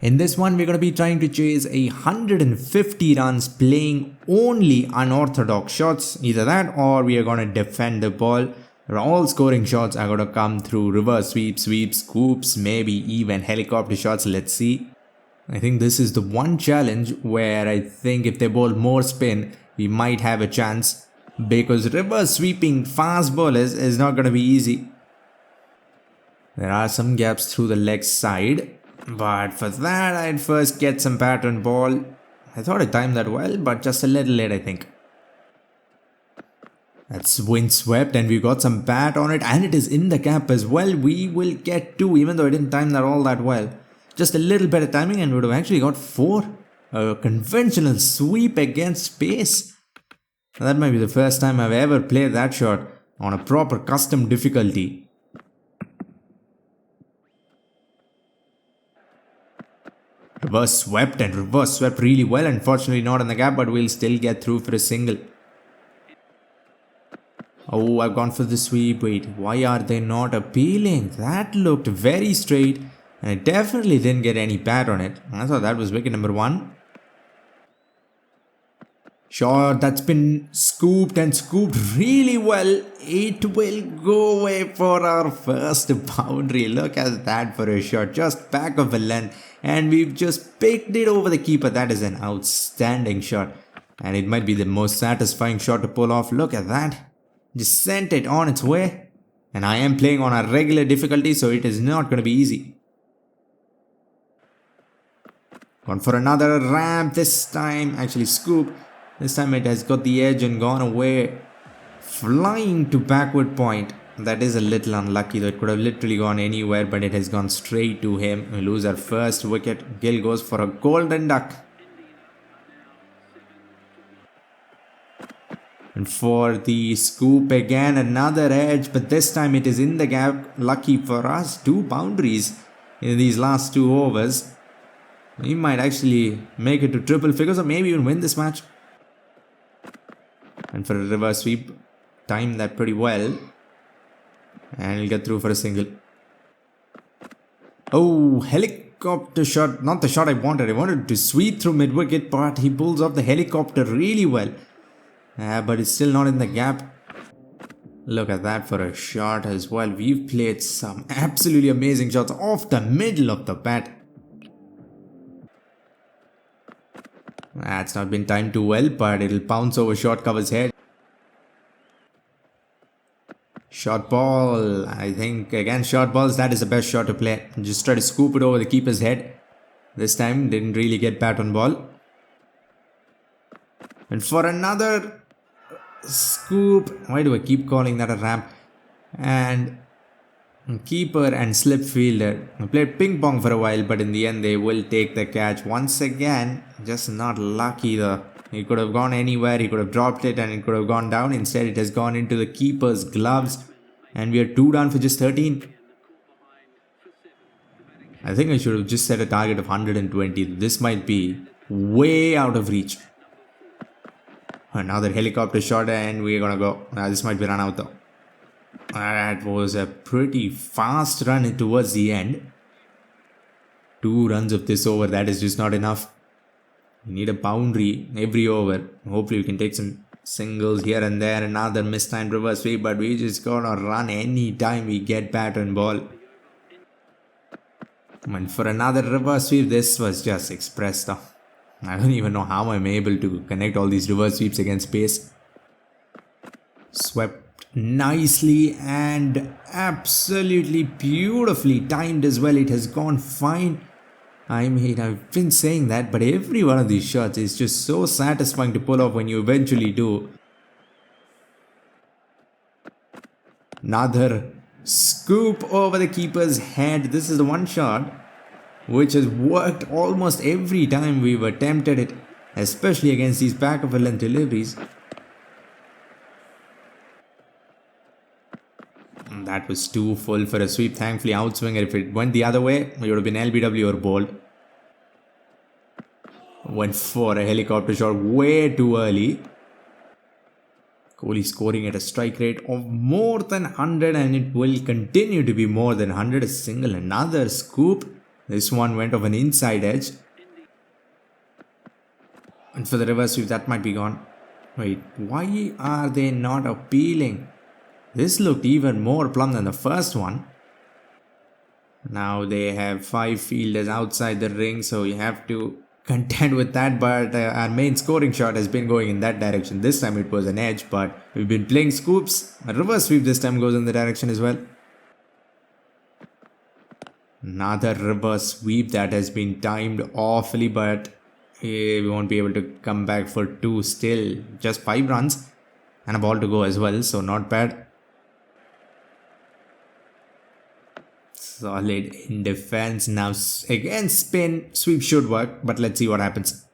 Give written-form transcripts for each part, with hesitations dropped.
In this one, we're going to be trying to chase 150 runs playing only unorthodox shots. Either that or we are going to defend the ball. All scoring shots are going to come through reverse sweeps, scoops, maybe even helicopter shots. Let's see. I think this is the one challenge where I think if they bowl more spin, we might have a chance. Because reverse sweeping fast bowlers is not going to be easy. There are some gaps through the leg side. But for that, I'd first get some pattern ball. I thought I timed that well, but just a little late, I think. That's wind swept and we got some bat on it and it is in the gap as well. We will get 2 even though I didn't time that all that well. Just a little better timing and we would have actually got 4. A conventional sweep against pace. That might be the first time I've ever played that shot on a proper custom difficulty. Reverse swept and reverse swept really well. Unfortunately not in the gap, but we'll still get through for a single. Oh, I've gone for the sweep. Wait, why are they not appealing? That looked very straight and I definitely didn't get any bat on it. I thought that was wicket number 1. Shot that's been scooped and scooped really well. It will go away for our first boundary. Look at that for a shot. Just back of a length. And we've just picked it over the keeper. That is an outstanding shot. And it might be the most satisfying shot to pull off. Look at that. Just sent it on its way. And I am playing on a regular difficulty, so it is not going to be easy. Gone for another ramp this time. Actually scoop. This time it has got the edge and gone away. Flying to backward point. That is a little unlucky though. It could have literally gone anywhere, but it has gone straight to him. We lose our first wicket. Gill goes for a golden duck. And for the scoop again, another edge, but this time it is in the gap. Lucky for us, 2 boundaries in these last 2 overs. We might actually make it to triple figures or maybe even win this match. And for a reverse sweep, time that pretty well. And he'll get through for a single. Oh, helicopter shot. Not the shot I wanted. I wanted to sweep through mid-wicket, but he pulls off the helicopter really well. But it's still not in the gap. Look at that for a shot as well. We've played some absolutely amazing shots off the middle of the bat. That's not been timed too well, but it'll pounce over short cover's head. Short ball. I think against short balls, that is the best shot to play. Just try to scoop it over the keeper's head. This time, didn't really get bat on ball. And for another scoop. Why do I keep calling that a ramp? And keeper and slip fielder. I played ping pong for a while, but in the end they will take the catch once again. Just not lucky though. He could have gone anywhere. He could have dropped it and it could have gone down. Instead it has gone into the keeper's gloves. And we are 2 down for just 13. I think I should have just set a target of 120. This might be way out of reach. Another helicopter shot and we're gonna go. This might be run out though. That was a pretty fast run towards the end. 2 runs of this over, that is just not enough. We need a boundary every over. Hopefully we can take some singles here and there. Another mistimed reverse sweep, but we just gonna run any time we get bat and ball. And for another reverse sweep, this was just express though. I don't even know how I'm able to connect all these reverse sweeps against pace. Swept nicely and absolutely beautifully timed as well. It has gone fine. I mean, I've been saying that, but every one of these shots is just so satisfying to pull off when you eventually do. Another scoop over the keeper's head. This is the one shot which has worked almost every time we've attempted it, especially against these back of a length deliveries. That was too full for a sweep. Thankfully outswinger. If it went the other way, it would have been LBW or bowled. Went for a helicopter shot way too early. Kohli scoring at a strike rate of more than 100 and it will continue to be more than 100. A single, another scoop. This one went off an inside edge. And for the reverse sweep, that might be gone. Wait, why are they not appealing? This looked even more plumb than the first one. Now they have 5 fielders outside the ring, so you have to contend with that. But our main scoring shot has been going in that direction. This time it was an edge, but we've been playing scoops. A reverse sweep this time goes in the direction as well. Another reverse sweep that has been timed awfully, but we won't be able to come back for 2 still. Just 5 runs and a ball to go as well, so not bad. Solid in defense. Now again spin. Sweep should work, but let's see what happens.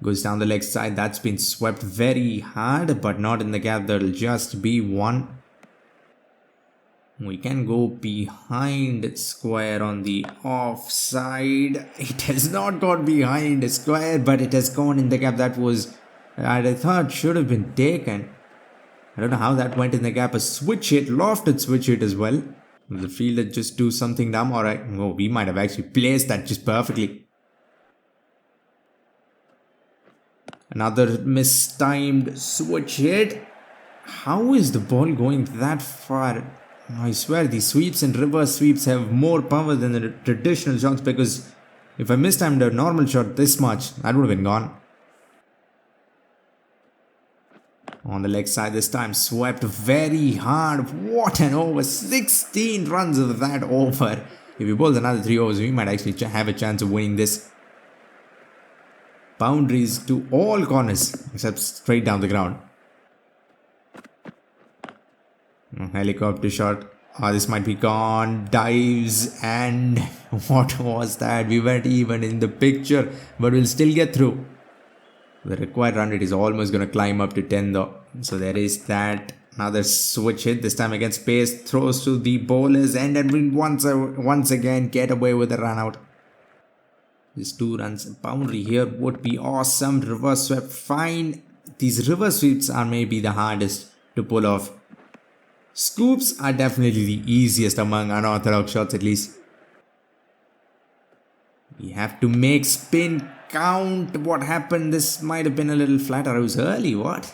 Goes down the leg side. That's been swept very hard, but not in the gap. That'll just be 1. We can go behind square on the offside. It has not gone behind square, but it has gone in the gap. That was, I thought, should have been taken. I don't know how that went in the gap. A switch hit, lofted switch hit as well. Will the fielder just do something dumb? Alright, oh, we might have actually placed that just perfectly. Another mistimed switch hit. How is the ball going that far? I swear these sweeps and reverse sweeps have more power than the traditional shots, because if I mistimed a normal shot this much, that would have been gone. On the leg side this time, swept very hard. What an over. 16 runs of that over. If we bowl another 3 overs, we might actually have a chance of winning this. Boundaries to all corners except straight down the ground. Helicopter shot. This might be gone. Dives, and what was that? We weren't even in the picture, but we'll still get through. The required run rate is almost going to climb up to 10 though. So there is that. Another switch hit, this time against pace. Throws to the bowlers, and then we once again get away with a run out. Just 2 runs. Boundary here would be awesome. Reverse sweep, fine. These reverse sweeps are maybe the hardest to pull off. Scoops are definitely the easiest among unorthodox shots, at least. We have to make spin count. What happened? This might have been a little flatter. I was early. What?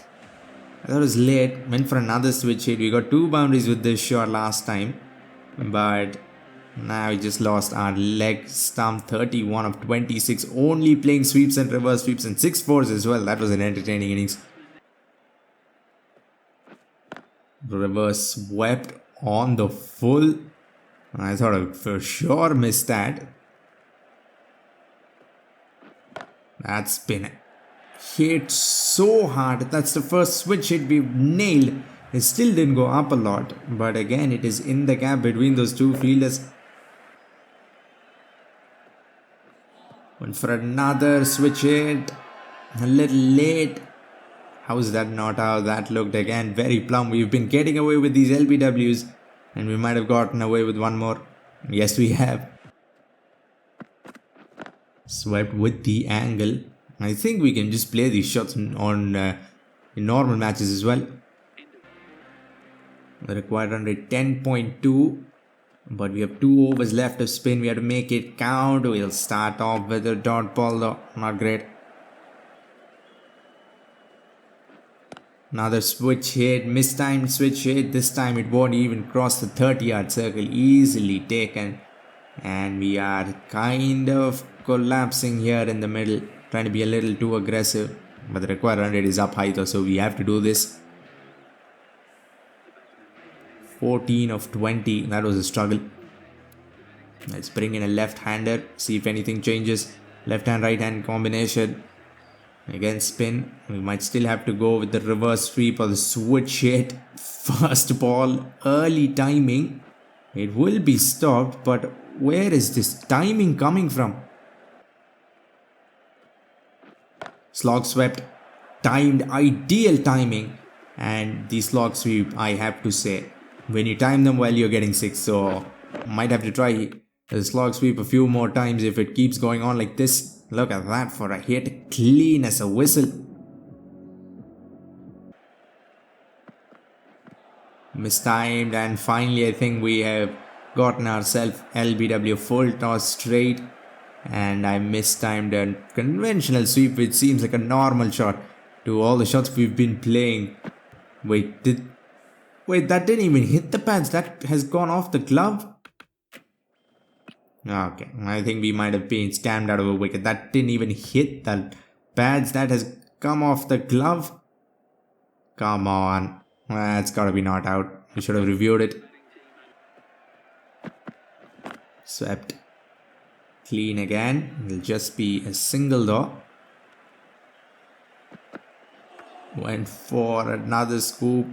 I thought it was late. Went for another switch hit. We got 2 boundaries with this shot last time, but now we just lost our leg stump. 31 of 26. Only playing sweeps and reverse sweeps and 6 fours as well. That was an entertaining innings. Reverse swept on the full. I thought I for sure missed that. That's been hit so hard. That's the first switch hit we've nailed. It still didn't go up a lot, but again it is in the gap between those 2 fielders. Went for another switch hit. A little late. How is that not how that looked? Again, very plumb. We've been getting away with these LBWs, and we might have gotten away with one more. Yes, we have. Swept with the angle. I think we can just play these shots on in normal matches as well. The required run rate 10.2, but we have 2 overs left of spin. We have to make it count. We'll start off with a dot ball though. Not great. Another switch hit, mistimed switch hit. This time it won't even cross the 30-yard circle. Easily taken. And we are kind of collapsing here in the middle. Trying to be a little too aggressive. But the required run rate is up high though, so we have to do this. 14 of 20. That was a struggle. Let's bring in a left-hander. See if anything changes. Left hand, right hand combination. Again spin. We might still have to go with the reverse sweep or the switch hit. First ball, early timing. It will be stopped, but where is this timing coming from? Slog swept, timed, ideal timing. And the slog sweep, I have to say, when you time them well, you're getting 6. So might have to try the slog sweep a few more times if it keeps going on like this. Look at that for a hit, clean as a whistle. Mistimed, and finally I think we have gotten ourselves LBW full toss straight, and I mistimed a conventional sweep which seems like a normal shot to all the shots we've been playing. Wait, that didn't even hit the pads. That has gone off the glove. Okay, I think we might have been scammed out of a wicket. That didn't even hit the pads. That has come off the glove. Come on. That's gotta be not out. We should have reviewed it. Swept. Clean again. It'll just be a single though. Went for another scoop.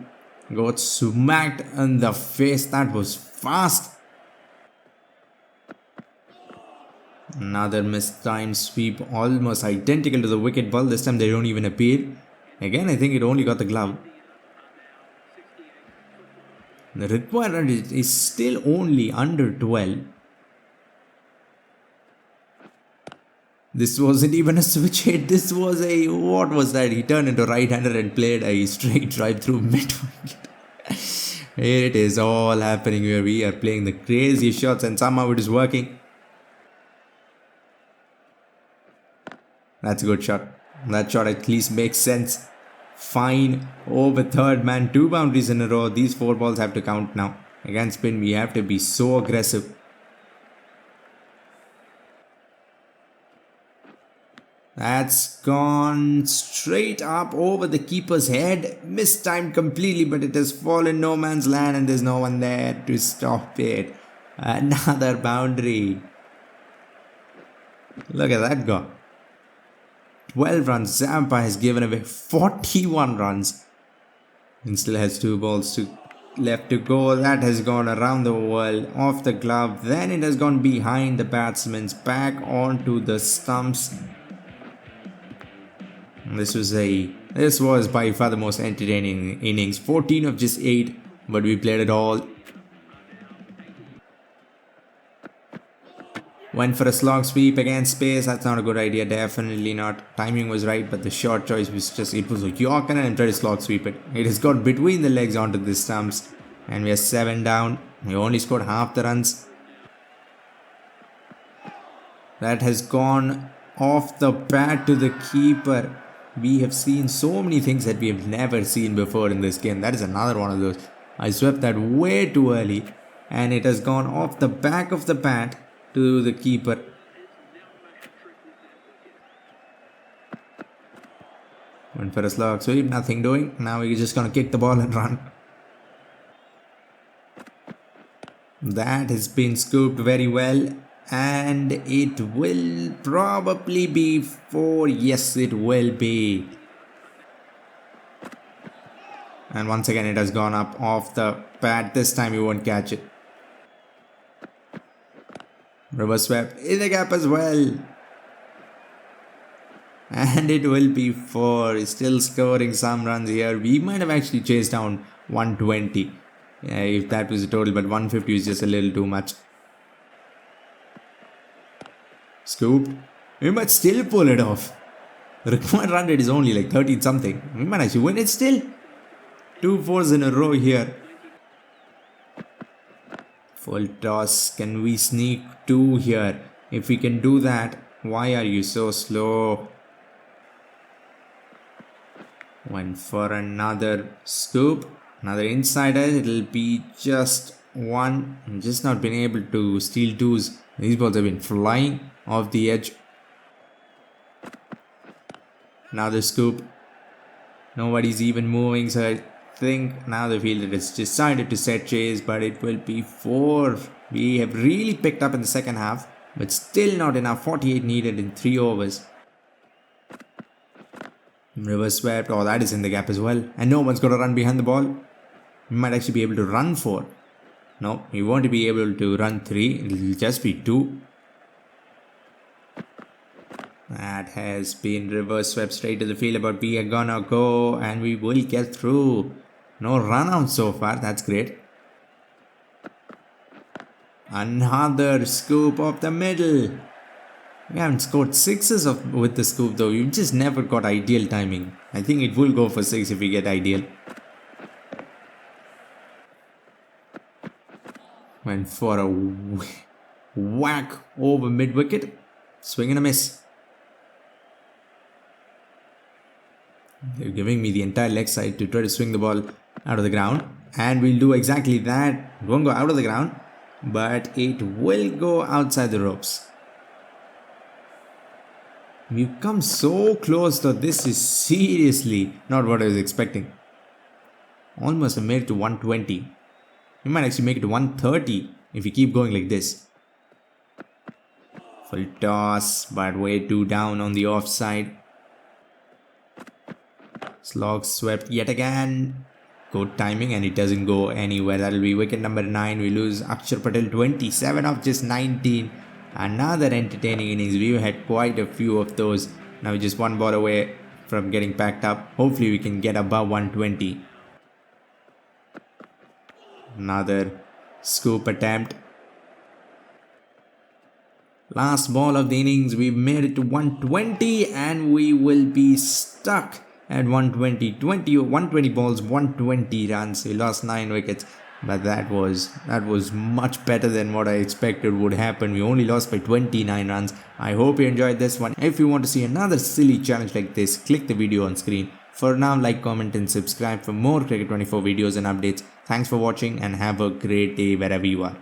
Got smacked in the face. That was fast. Another mistimed sweep, almost identical to the wicket ball. This time they don't even appear. Again, I think it only got the glove. The required run is still only under 12. This wasn't even a switch hit. This was a... what was that? He turned into right-hander and played a straight drive through mid-wicket. Here it is all happening where we are playing the craziest shots and somehow it is working. That's a good shot. That shot at least makes sense. Fine. Over third man. 2 boundaries in a row. These 4 balls have to count now. Against spin, we have to be so aggressive. That's gone straight up over the keeper's head. Mistimed completely, but it has fallen no man's land and there's no one there to stop it. Another boundary. Look at that go. 12 runs. Zampa has given away 41 runs and still has 2 balls left to go. That has gone around the world, off the glove. Then it has gone behind the batsman's back onto the stumps. This was by far the most entertaining innings. 14 of just 8, but we played it all. Went for a slog sweep against space. That's not a good idea. Definitely not. Timing was right, but the short choice was just... it was a Yorker and tried to slog sweep it. It has got between the legs onto the stumps. And we are 7 down. We only scored half the runs. That has gone off the bat to the keeper. We have seen so many things that we have never seen before in this game. That is another one of those. I swept that way too early. And it has gone off the back of the bat to the keeper. Went for a slog sweep, nothing doing. Now we're just gonna kick the ball and run. That has been scooped very well. And it will probably be 4. Yes, it will be. And once again it has gone up off the pad. This time you won't catch it. Reverse swept in the gap as well. And it will be 4. Still scoring some runs here. We might have actually chased down 120. If that was the total, but 150 is just a little too much. Scooped. We might still pull it off. The required run rate is only like 13 something. We might actually win it still. 2 4s in a row here. Full toss. Can we sneak 2 here? If we can do that, why are you so slow? Went for another scoop. Another insider. It'll be just 1. I'm just not been able to steal 2s. These balls have been flying off the edge. Another scoop. Nobody's even moving, so I think now the fielder has decided to set chase, but it will be 4. We have really picked up in the second half, but still not enough. 48 needed in 3 overs. Reverse swept. Oh, that is in the gap as well. And no one's got to run behind the ball. We might actually be able to run 4. No, we won't be able to run 3. It'll just be 2. That has been reverse swept straight to the fielder, but we are gonna go and we will get through. No run out so far. That's great. Another scoop of the middle. We haven't scored 6s with the scoop though. We've just never got ideal timing. I think it will go for 6 if we get ideal. Went for a whack over mid wicket. Swing and a miss. They're giving me the entire leg side to try to swing the ball out of the ground. And we'll do exactly that. It won't go out of the ground, but it will go outside the ropes. We've come so close that this is seriously not what I was expecting. Almost made it to 120. We might actually make it to 130 if we keep going like this. Full toss, but way too down on the offside. Slog swept yet again. Good timing, and it doesn't go anywhere. That'll be wicket number 9. We lose Akshar Patel 27 of just 19. Another entertaining innings. We've had quite a few of those. Now we're just one ball away from getting packed up. Hopefully we can get above 120. Another scoop attempt. Last ball of the innings. We've made it to 120 and we will be stuck at 120 balls, 120 runs. We lost 9 wickets, but that was much better than what I expected would happen. We only lost by 29 runs. I hope you enjoyed this one. If you want to see another silly challenge like this, click the video on screen. For now, like, comment and subscribe for more Cricket 24 videos and updates. Thanks for watching and have a great day wherever you are.